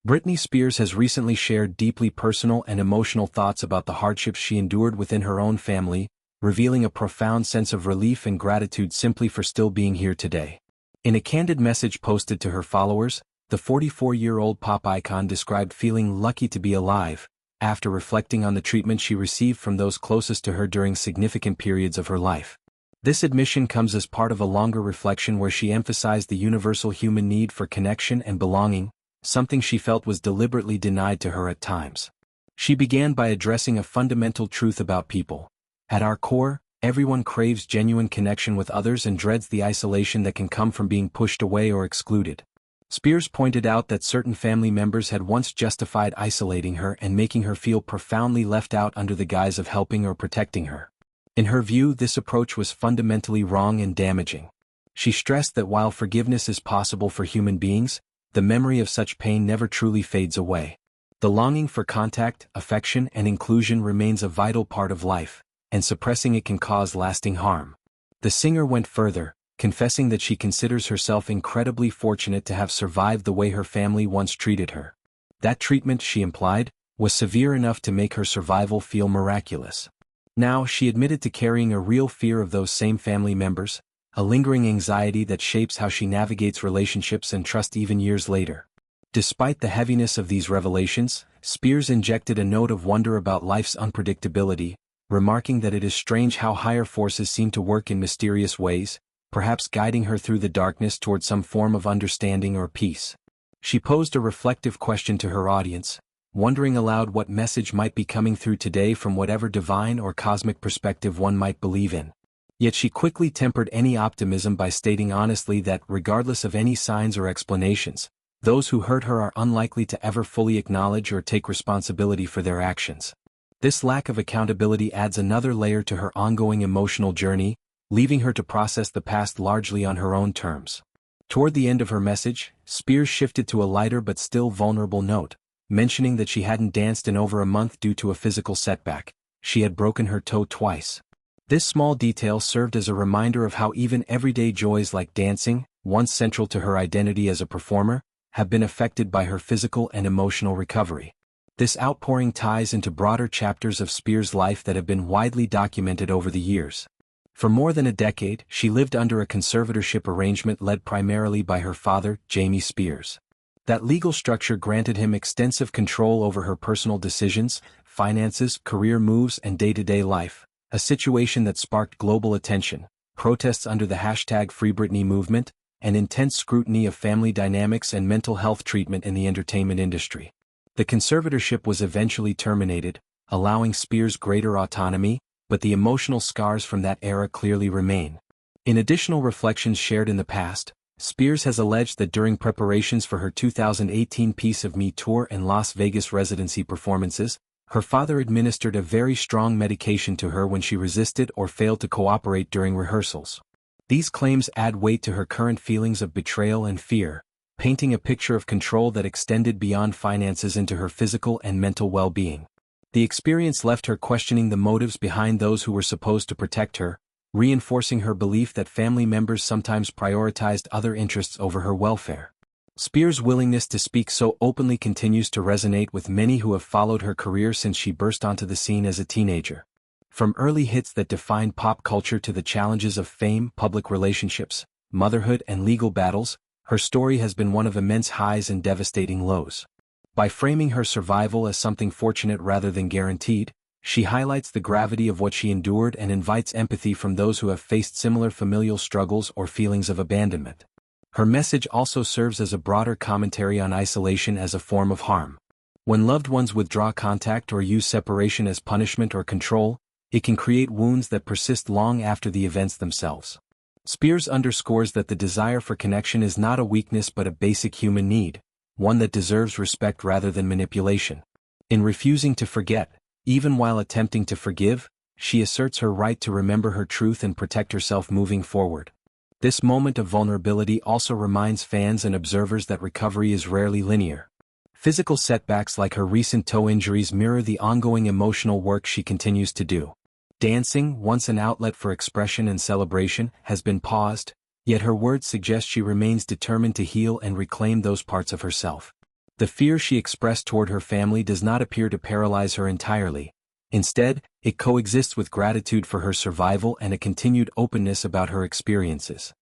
Britney Spears has recently shared deeply personal and emotional thoughts about the hardships she endured within her own family, revealing a profound sense of relief and gratitude simply for still being here today. In a candid message posted to her followers, the 44-year-old pop icon described feeling lucky to be alive, after reflecting on the treatment she received from those closest to her during significant periods of her life. This admission comes as part of a longer reflection where she emphasized the universal human need for connection and belonging, something she felt was deliberately denied to her at times. She began by addressing a fundamental truth about people. At our core, everyone craves genuine connection with others and dreads the isolation that can come from being pushed away or excluded. Spears pointed out that certain family members had once justified isolating her and making her feel profoundly left out under the guise of helping or protecting her. In her view, this approach was fundamentally wrong and damaging. She stressed that while forgiveness is possible for human beings, the memory of such pain never truly fades away. The longing for contact, affection, and inclusion remains a vital part of life, and suppressing it can cause lasting harm. The singer went further, confessing that she considers herself incredibly fortunate to have survived the way her family once treated her. That treatment, she implied, was severe enough to make her survival feel miraculous. Now, she admitted to carrying a real fear of those same family members, a lingering anxiety that shapes how she navigates relationships and trust even years later. Despite the heaviness of these revelations, Spears injected a note of wonder about life's unpredictability, remarking that it is strange how higher forces seem to work in mysterious ways, perhaps guiding her through the darkness toward some form of understanding or peace. She posed a reflective question to her audience, wondering aloud what message might be coming through today from whatever divine or cosmic perspective one might believe in. Yet she quickly tempered any optimism by stating honestly that, regardless of any signs or explanations, those who hurt her are unlikely to ever fully acknowledge or take responsibility for their actions. This lack of accountability adds another layer to her ongoing emotional journey, leaving her to process the past largely on her own terms. Toward the end of her message, Spears shifted to a lighter but still vulnerable note, mentioning that she hadn't danced in over a month due to a physical setback. She had broken her toe twice. This small detail served as a reminder of how even everyday joys like dancing, once central to her identity as a performer, have been affected by her physical and emotional recovery. This outpouring ties into broader chapters of Spears' life that have been widely documented over the years. For more than a decade, she lived under a conservatorship arrangement led primarily by her father, Jamie Spears. That legal structure granted him extensive control over her personal decisions, finances, career moves, and day-to-day life, a situation that sparked global attention, protests under the #FreeBritney movement, and intense scrutiny of family dynamics and mental health treatment in the entertainment industry. The conservatorship was eventually terminated, allowing Spears greater autonomy, but the emotional scars from that era clearly remain. In additional reflections shared in the past, Spears has alleged that during preparations for her 2018 Piece of Me tour and Las Vegas residency performances, her father administered a very strong medication to her when she resisted or failed to cooperate during rehearsals. These claims add weight to her current feelings of betrayal and fear, painting a picture of control that extended beyond finances into her physical and mental well-being. The experience left her questioning the motives behind those who were supposed to protect her, reinforcing her belief that family members sometimes prioritized other interests over her welfare. Spears' willingness to speak so openly continues to resonate with many who have followed her career since she burst onto the scene as a teenager. From early hits that defined pop culture to the challenges of fame, public relationships, motherhood, and legal battles, her story has been one of immense highs and devastating lows. By framing her survival as something fortunate rather than guaranteed, she highlights the gravity of what she endured and invites empathy from those who have faced similar familial struggles or feelings of abandonment. Her message also serves as a broader commentary on isolation as a form of harm. When loved ones withdraw contact or use separation as punishment or control, it can create wounds that persist long after the events themselves. Spears underscores that the desire for connection is not a weakness but a basic human need, one that deserves respect rather than manipulation. In refusing to forget, even while attempting to forgive, she asserts her right to remember her truth and protect herself moving forward. This moment of vulnerability also reminds fans and observers that recovery is rarely linear. Physical setbacks like her recent toe injuries mirror the ongoing emotional work she continues to do. Dancing, once an outlet for expression and celebration, has been paused, yet her words suggest she remains determined to heal and reclaim those parts of herself. The fear she expressed toward her family does not appear to paralyze her entirely. Instead, it coexists with gratitude for her survival and a continued openness about her experiences.